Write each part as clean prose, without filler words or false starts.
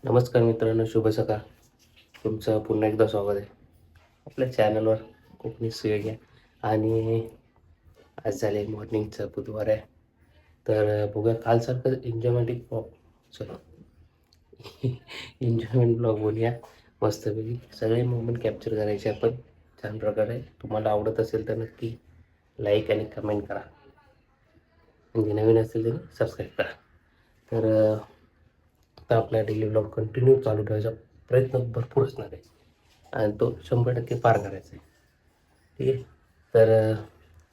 नमस्कार मित्रांनो, शुभ सकाळ. तुमचं पुन्हा एकदा स्वागत आहे आपल्या चॅनलवर कोकणी सुयोग्य. आणि आज झाले मॉर्निंगचं बुधवार आहे. तर बघूया कालसारखं एन्जॉयमेंट ब्लॉग बोलूया मस्तपैकी. सगळे मोमेंट कॅप्चर करायचे आपण छान प्रकारे. तुम्हाला आवडत असेल तर नक्की लाईक आणि कमेंट करा, म्हणजे नवीन असेल तर सबस्क्राईब करा. तर आता आपला डेली ब्लॉग कंटिन्यू चालू ठेवायचा प्रयत्न भरपूर असणार आहे आणि तो 100% पार करायचा आहे. ठीक आहे. तर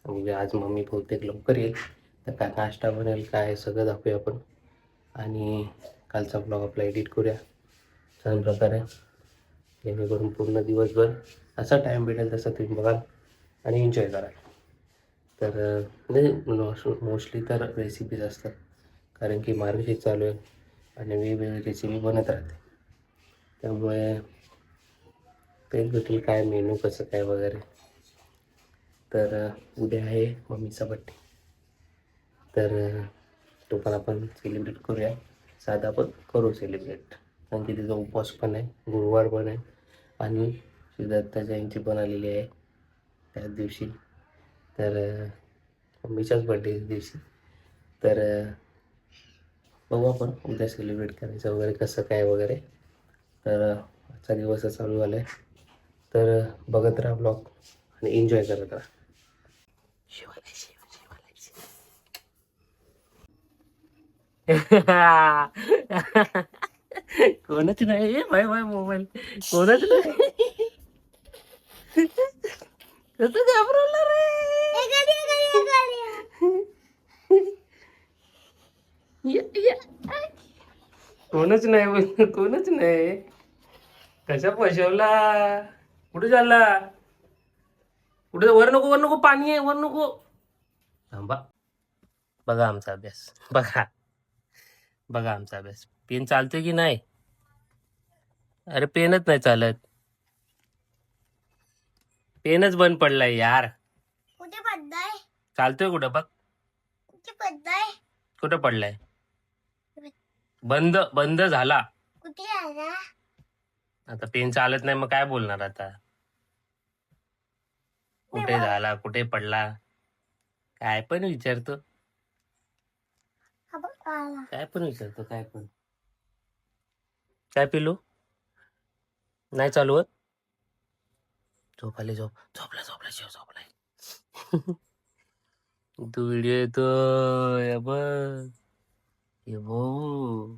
म्हणजे आज मम्मी बहुतेक लवकर येईल, तर काय नाश्ता बनेल काय सगळं दाखवूया आपण. आणि कालचा ब्लॉग आपला एडिट करूया छान प्रकारे, जेणेकरून पूर्ण दिवसभर असा टाईम भेटेल तसा तुम्ही बघाल आणि एन्जॉय कराल. तर म्हणजे मोस्टली तर रेसिपीज असतात, कारण की मार्गशीर्ष चालू आहे आणि वेगवेगळी रेसिपी बनत राहते. त्यामुळे तेच भेटेल काय मेनू कसं काय वगैरे. तर उद्या आहे मम्मीचा बड्डे, तर तो पण आपण सेलिब्रेट करूया. साधा पण करू सेलिब्रेट, कारण की तिचा उपवास पण आहे, गुरुवार पण आहे आणि सिद्धार्थ जयंती पण आलेली आहे त्याच दिवशी. तर मम्मीच्याच बड्डे दिवशी. तर बघू आपण उद्या सेलिब्रेट करायचं वगैरे कसं काय वगैरे. तर आजचा दिवस चालू झाला आहे, तर बघत राहा ब्लॉग आणि एन्जॉय करत राहा. शिवाय कोणच नाही बाय बाय मोबाईल, कोणच नाही. कसं घाबरवलं रे. कोणच नाही बोल, कोणच नाही. कशा फसवला, कुठे चालला, कुठे? वर नको, वर नको, पाणी आहे वर नको. थांबा. बघा आमचा अभ्यास, बघा बघा आमचा अभ्यास. पेन चालतोय की नाही? अरे पेनच नाही चालत, पेनच बंद पडलाय यार. कुठे पडलाय? चालतोय कुठं बघ. कुठे पडलाय? कुठं पडलाय? बंद बंद झाला. कुठे आला? आता पेन चालत नाही मग काय बोलणार आता. कुठे झाला, कुठे पडला, काय पण विचारतो. काय पण विचारतो, काय पण. काय पिलू? नाही चालू होत. झोप आली, झोप, झोपला झोपला शिव झोपलाय. तू व्हिडिओ येतो बघ, ये भाऊ.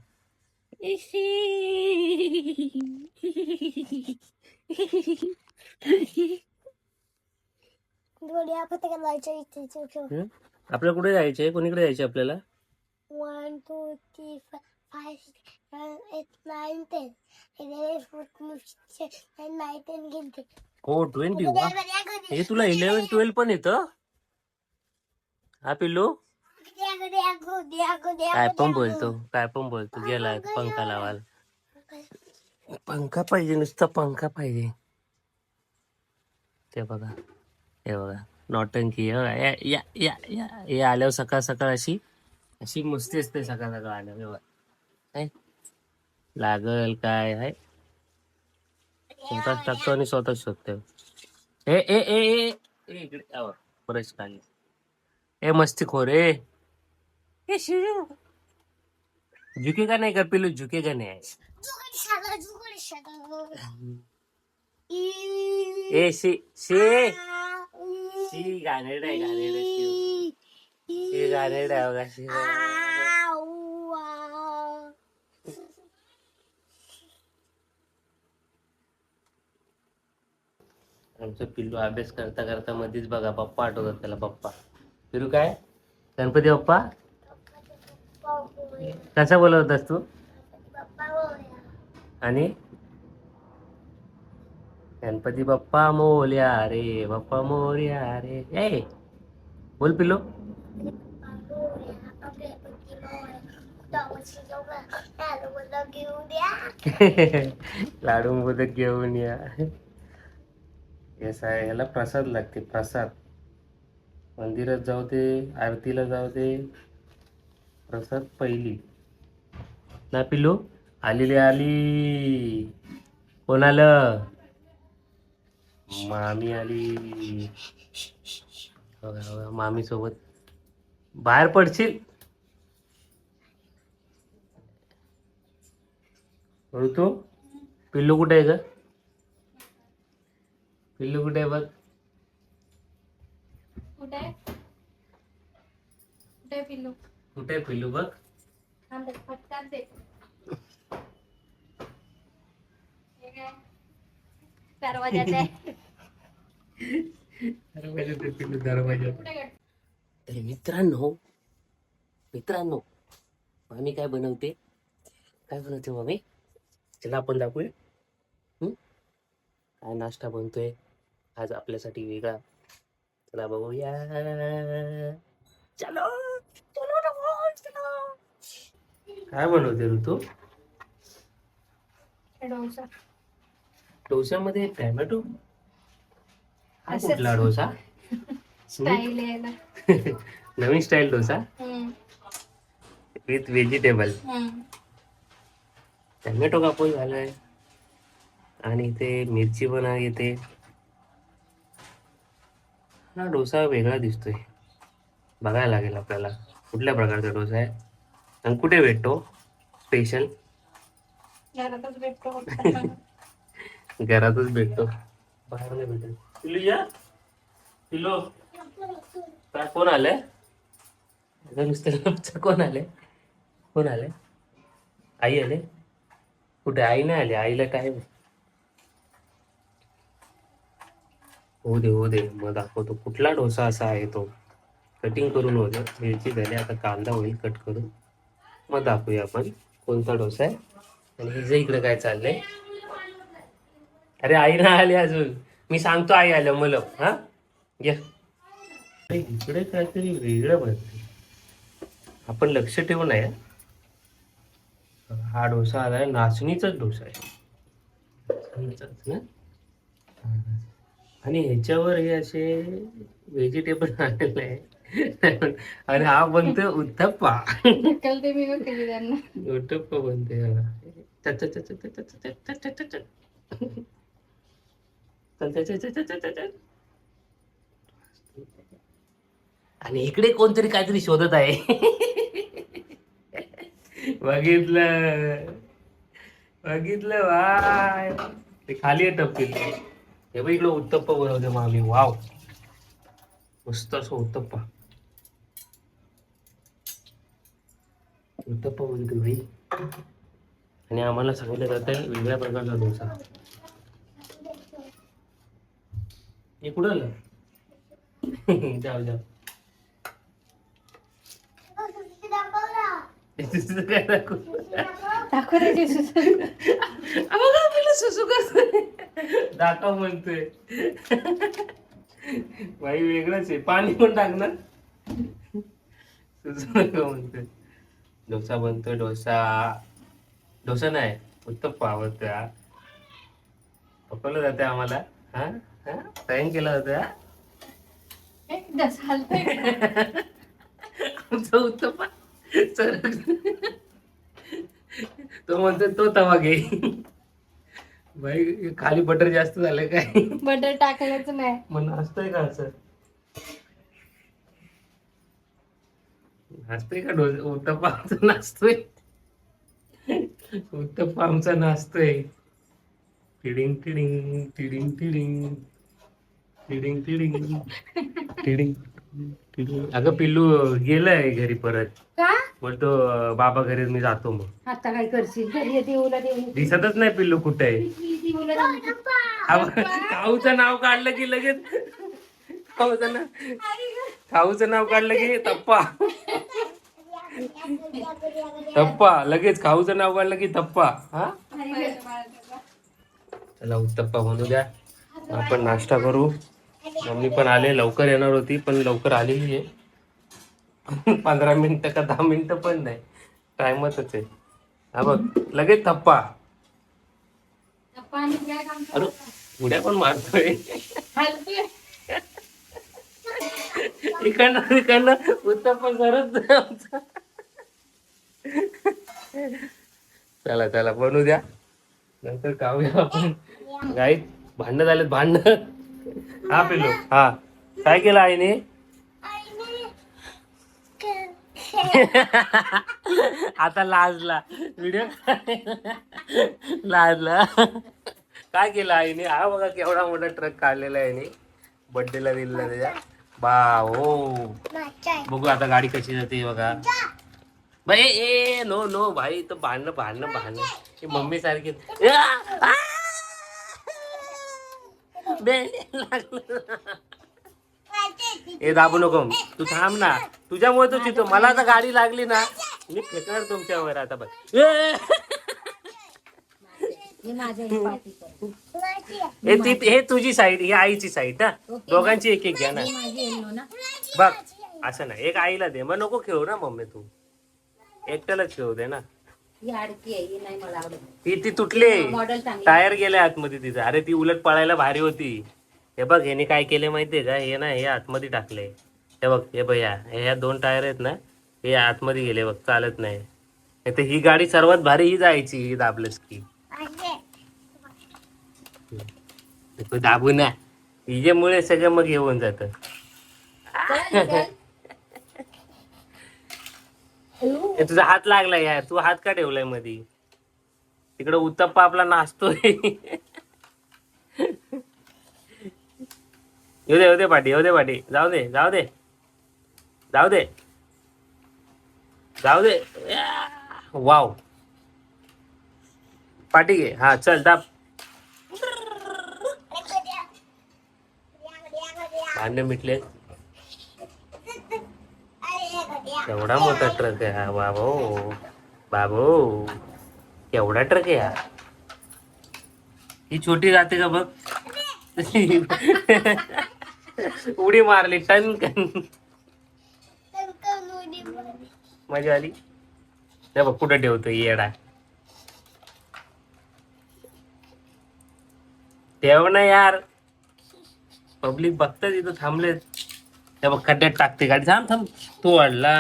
आपल्याला कुठे जायचंय, कोणीकडे जायचंय आपल्याला? 1 2 3 4 5 6 7 8 9 10 11 14 15 9 10 गेलते. हो 20. हे तुला 11 12 पण येतं? हा पिल्लू काय पण बोलतो, काय पण बोलतो. गेला पंखा लावायला. पंखा पाहिजे, नुसता पंखा पाहिजे. ते बघा, हे बघा नौटंकी. या या या या हे आल्यावर सकाळ सकाळ अशी अशी मस्ती असते सकाळ सकाळ आल्यावर. काय लागल काय आहे, स्वतःच टाकतो आणि स्वतःच शोधतो. ए ए ए ए ए, इकडे आवर. ब्रश काढले. ए मस्ती खोर ए. ए शिव झुकेगा नाही का पिलू, झुकेगा नाही. ए शी शी शी घाणेरडा आहे, घाणेरडा शिव. शी घाणेरडा आहे बघा शिव. आमचं पिल्लू अभ्यास करता करता मध्येच बघा पप्पा आठवतात त्याला. पप्पा पिल्लू काय, गणपती बाप्पा कसा बोलवतास तू? आणि गणपती बाप्पा मोरया रे, बाप्पा मोरया रे. ए बोल पिल्लू. लाडू मोदक घेऊन या. याला प्रसाद लागते, प्रसाद. मंदिरात जाऊ दे, आरतीला जाऊ दे, प्रसाद पहिली ना पिल्लू. आली. कोण आलं? मामी आली. मामी सोबत बाहेर पडशील. ऋतू पिल्लू कुठे आहे ग? पिल्लू कुठे आहे बघ? कुठे कुठे पिल्लू? कुठे आहे पिल्लू बघ? फटकाच दे. दरवाजात आहे. तर मित्रांनो मामी काय बनवते? मामी? चला आपण दाखवूया. काय नाश्ता बनतोय आज आपल्यासाठी वेगळा. चला बघूया. चलो चलो चलो. काय बनवते ऋतू? डोसा. डोस्यामध्ये टॅमॅटो? हा असंच. कुठला डोसा? स्टाईल आहे ना. नवीन style dosa with vegetable. Tomato कापून झालाय आणि इथे मिरची पण येते. हा डोसा वेगळा दिसतोय. बघायला लागेल आपल्याला कुठल्या प्रकारचा डोसा आहे आणि कुठे भेटतो. स्पेशल घरातच भेटतो. घरातच भेटतो, बाहेर नाही भेटत. पिल्लू या पिल्लू. काय कोण आलंय? नुसतं कोण आले? आई आले? कुठे आई नाही आली? आईला टाइम होऊ दे मग दाखवतो कुठला डोसा असा आहे तो. कटिंग करून होते, मिरची झाली, आता कांदा होईल कट करून, मग दाखवूया आपण कोणता डोसा आहे. आणि हिचं इकडे काय चाललंय? अरे आई नाही आली अजून, मी सांगतो आई आलं मला. हा घ्या. इकडे काहीतरी वेगळं बनते, आपण लक्ष ठेवू नये. हा डोसा आलाय, नाचणीचाच डोसा आहे. नाचणीचाच ना? आणि ह्याच्यावर हे असे व्हेजिटेबल आलेले आहे. आणि हा बनतोय उत्तप्पा. ढकलते मी बघ कधी त्यांना. उत्तप्पा बनते. आणि इकडे कोणतरी काहीतरी शोधत आहे. बघितलं वाय. ते खाली आहे टपकीत. हे बघ इकडे उत्तप्पा बनवते मामी. वाव, मस्त असं उत्तप्पा बनते भाई. आणि आम्हाला सांगितलं जातं वेगळ्या प्रकारचा डोसा. हे कुठं आलं? जाऊ काय दाखवू? दाखवते सुसू करतोय. दाखव म्हणतोय. बाई वेगळंच आहे, पाणी पण टाकणार. सुसू नको म्हणतोय. डोसा बनतोय. डोसा नाही, उत्तप्पा आवडतोय. हा पकवलं जाते आम्हाला. हा हा तयार केला जातोय. आमचा उत्तप्पा तो म्हणतोय तो तवा घे. बाई खाली बटर जास्त झालंय काय? बटर टाकलंच नाही. मग नाचतोय का असं? नाचतोय का उत्तप्पा आमचा नाचतोय? उत्तप्पा आमचा नाचतोय. टिडिंग टिडिंग टिडिंग टिडिंग टिडिंग टिडिंग टिडिंग टिडिंग. अगं पिल्लू गेलंय घरी परत. का? बोलतो बाबा घरी मी जातो. मग आता काय करशील? घरी देऊला देऊ. दिसतच नाही पिल्लू कुठे आहे. खाऊचं नाव काढलं की लगेच खाऊचं नाव काढलं की तप्पा. लगेच खाऊचं नाव काढलं की तप्पा. हा चला उत्तप्पा बनवू द्या, आपण नाश्ता करू. मम्मी पण आले, लवकर येणार होती पण लवकर आलेली आहे. 15 मिनिटं का 10 मिनिटं पण नाही, टाइमच आहे. हा बघ लगेच थप्पा. अरे उड्या पण मारतोय. इकडनं उत्तप्पा करत. चला चला बनवू द्या, नंतर खाऊया आपण. गाई भांडणं झालेत, भांडणं. हा पिल्लू, हा काय केलं आईने? आता लाजला व्हिडिओ, लाजला. काय केलं आईने? हा बघा केवढा मोठा ट्रक काढलेला आहे आईने, बर्थडेला दिलेला त्याच्या. हो बघू आता गाडी कशी जाते बघा. बाई ए नो नो भाई, तो भांडणं भांडणं भांडणं, ही मम्मी सारखी. ए दाबू नको, तू थांब ना, तुझ्यामुळे तू चितो. मला आता गाडी लागली ना, मी फेकणार तुमच्यावर आता. बघ हे तुझी साईड, ही आईची साईड ना, दोघांची एक एक घ्या ना. बघ असं नाही, एक आईला दे, मग नको खेळू ना मम्मी, तू एकट्याला खेळू दे ना. ती तुटले, टायर गेले आतमध्ये तिचं. अरे ती उलट पळायला भारी होती. हे बघ ह्याने काय केले माहितीये का, हे ना हे आतमध्ये टाकले. हे बघ, हे भैया, ह्या 2 टायर आहेत ना, हे आतमध्ये गेले बघ, चालत नाही. तर ही गाडी सर्वात भारी ही जायची, ही दाबलंच की. दाबू ना, हिजेमुळे सगळं मग येऊन जात. तुझा हात लागला यार, तू हात का ठेवलाय मध्ये? तिकडे उत्तप्पा आपला नाचतोय. येऊ दे पाठी, येऊ दे पाठी, जाऊ दे जाऊ दे जाऊ दे जाऊ दे. वाव, पाठी घे. हा चल दाब. भांडे मिटले. एवढा मोठा ट्रक आहे हा बाबो, बाबो एवढा ट्रक आहे हा. ही छोटी जाते का बघ. उडी मारली टन. मजा आली. हे बघ कुठं ठेवतो येडा. ठेव ना यार, पब्लिक बघतात इथं थांबलेत. हे बघ खड्ड्यात टाकते गाडी. थांब थांब, तू वाढला.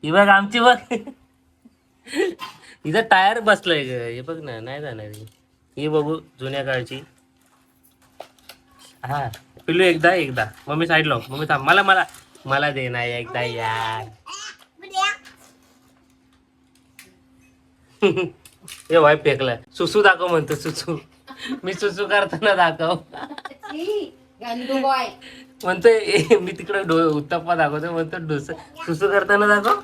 ही बघ आमची बघ, इथं टायर बसलाय ग. हे बघ ना, नाही जाणार ही. बघू जुन्या काळची. हा पिल्लू, एकदा मम्मी साईड लाव. मम्मी थांब, मला मला मला दे ना एकदा यार. हे वाय फेकला. सुसू दाखव म्हणतो, सुसू. मी सुसू करताना दाखव म्हणतोय. मी तिकडे उत्तप्पा दाखवतो, म्हणतो सुसू करताना दाखव.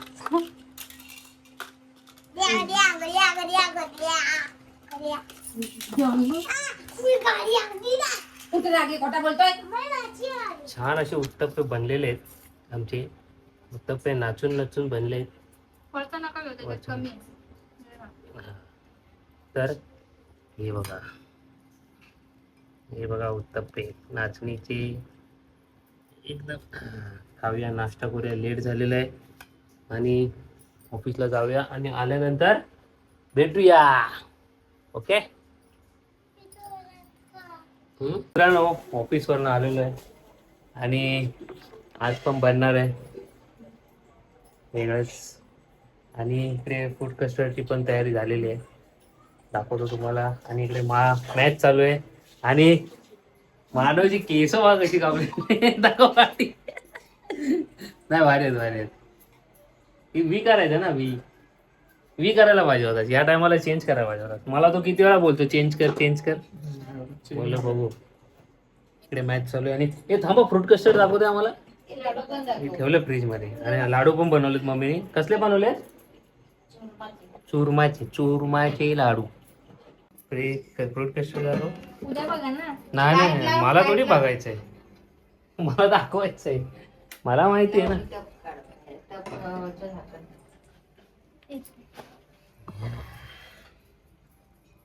छान असे उत्तप्पे बनलेले आहेत आमचे. उत्तप्पे नाचून नाचून बनले आहेत. तर हे बघा, हे बघा उत्तप्पे नाचणीचे. एकदम खाऊया, नाश्ता करूया. लेट झालेला आहे आणि ऑफिसला जाऊया आणि आल्यानंतर भेटूया. ओके मित्रांनो, ऑफिसवरनं आलेलो आहे आणि आज पण बनणार आहे वेगळंच. आणि इकडे फूड कस्टर्डची पण तयारी झालेली आहे, दाखवतो तुम्हाला. आणि इकडे मॅच चालू आहे आणि मानवची केस बघा कशी कापली. दाखव पाठी. नाही भारी आहेत, भारी आहेत. वी करायचं ना, वी करायला पाहिजे होता. या टायमाला चेंज करायला पाहिजे होता. मला तो किती वेळा बोलतो चेंज कर चेंज कर. बोल बघू. इकडे मॅच चालू आहे आणि हे थांबा, फ्रूट कस्टर्ड दाखवते आम्हाला. ठेवलं फ्रीज मध्ये. आणि लाडू पण बनवलेत मम्मीने. कसले बनवले? चुरमाचे लाडू. फ्रूट कस्टर्ड दाखव. नाही, मला थोडी बघायचंय, मला दाखवायचंय. मला माहिती आहे ना.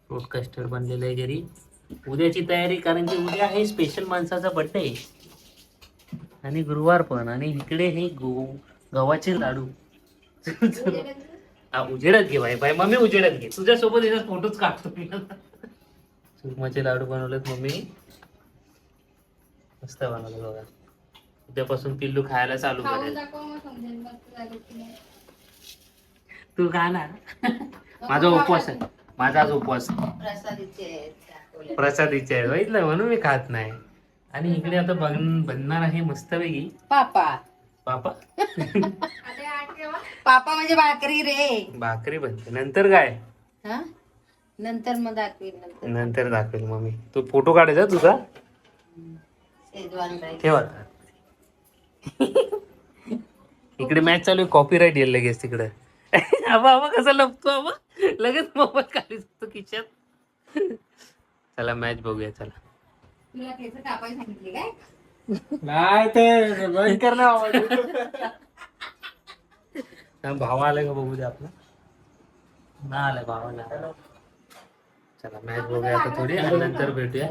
फ्रूट कस्टर्ड बनलेलं आहे घरी. उद्याची तयारी, कारण की उद्या आहे स्पेशल माणसाचा बर्थडे आणि गुरुवार पण. आणि इकडे हे गव्हाचे लाडू. उजेडात घे बाई मम्मी, उजेडात घे. तुझ्यासोबत याच्यात फोटोच काढतो मी. चुरमाचे लाडू बनवलेत मम्मी, मस्त बनवलं बघा. उद्यापासून पिल्लू खायला चालू करेल. तू खा ना. माझा उपवास आहे. माझा आज उपवास प्रसादीचे आहे बघितलं, म्हणून मी खात नाही. आणि इकडे आता बनणार आहे मस्तपैकी पापा पापा. पापा म्हणजे भाकरी रे. भाकरी बनते नंतर काय, हा नंतर मग दाखवीन नंतर दाखवेल मम्मी. तू फोटो काढायचा तुझा शेजवान राईस. ठेवा. इकडे मॅच चालू आहे, कॉपीराईट येईल लगेच तिकडे. आबा आबा कसा लपतो आबा, लगेच मोबाईल खाली जातो खिशात. चला मॅच बघूया चला. तुला केस कापायला सांगितले काय? नाही ते बंद कर ना. भावा आलाय का बघू दे आपला. ना आलाय भावाला. चला मॅच बघूया आता थोडी आणि नंतर भेटूया.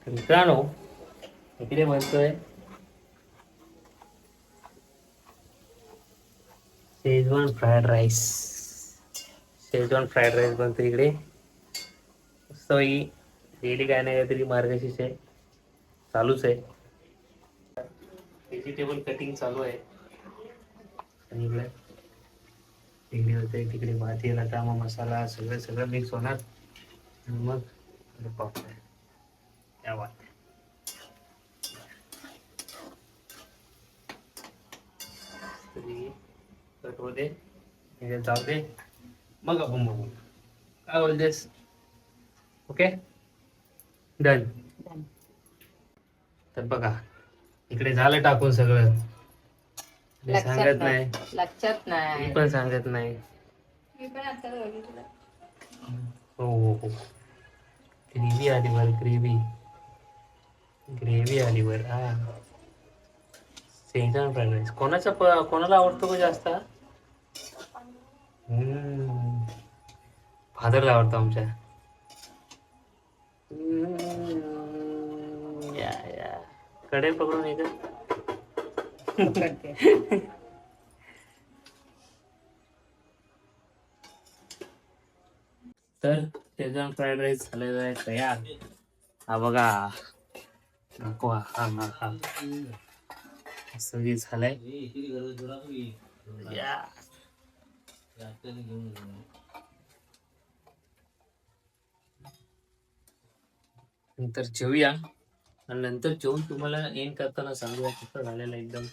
तर मित्रांनो इकडे बनतोय schezwan fried rice. Schezwan fried rice बनतो इकडे मस्त. डेली काय नाही काहीतरी मार्गशीर्ष आहे चालूच आहे. व्हेजिटेबल कटिंग चालू आहे. आणि इकडे तिकडे होते, तिकडे भाजी कामा मसाला सगळं सगळं मिक्स होणार आणि मग पापड. क्या बात आहे. कट होते हे जाऊ दे, मग आपण बघू काय बोलतेस. Okay done. तर बघा इकडे झालं टाकून सगळं. मी सांगत नाही, लक्षात नाही. मी पण सांगत नाही. मी पण आता बघितलं. हो हो हो. ग्रेव्ही आली वर, ग्रेव्ही ग्रेव्ही आली वर. हा शेजवान फ्राईड राईस कोणाला आवडतो का जास्त. फादरला आवडतो आमच्या. या या कडे पकडून येत. तर शेजवान फ्राईड राईस झालेला आहे तयार. हा बघा नको हा हा हा सगळी झालंय. या नंतर जेवूया आणि नंतर जेवून तुम्हाला एंड करताना सांगूया कसं झालेलं. एकदम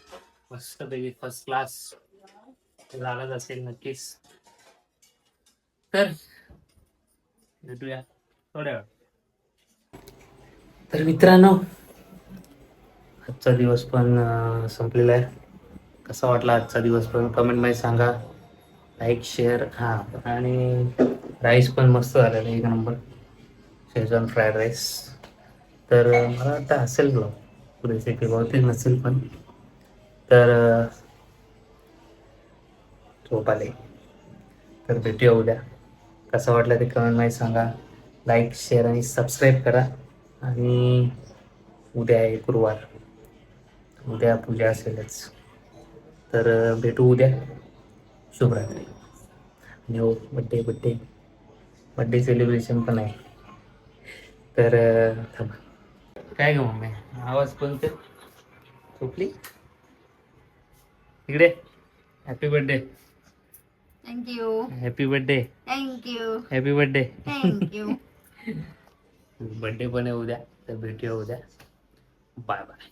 मस्त पैकी फर्स्ट क्लास झालाच असेल नक्कीच. तर भेटूया थोड्या वेळ. तर मित्रांनो आजचा दिवस पण संपलेला आहे. कसा वाटला आजचा दिवस पण कमेंटमध्ये सांगा. लाईक शेअर हां. आणि राईस पण मस्त झालेला एक नंबर शेजवान फ्राईड राईस. तर मला वाटतं असेल ब्लॉग रेसिपी बहुतेक नसेल पण. तर झोप आले. तर भेटूया उद्या. कसं वाटलं ते कमेंटमध्ये सांगा. लाईक शेअर आणि सबस्क्राईब करा. आणि उद्या आहे गुरुवार, उद्या पूजा असेलच. तर भेटू उद्या. शुभरात्री. आणि हो बड्डे सेलिब्रेशन पण आहे. तर थांबा काय ग मम्मी आवाज पण तर झोपली. इकडे happy birthday. Thank you happy birthday. Thank you happy birthday. Thank you. Birthday पण आहे उद्या. तर भेटूया उद्या. Bye bye.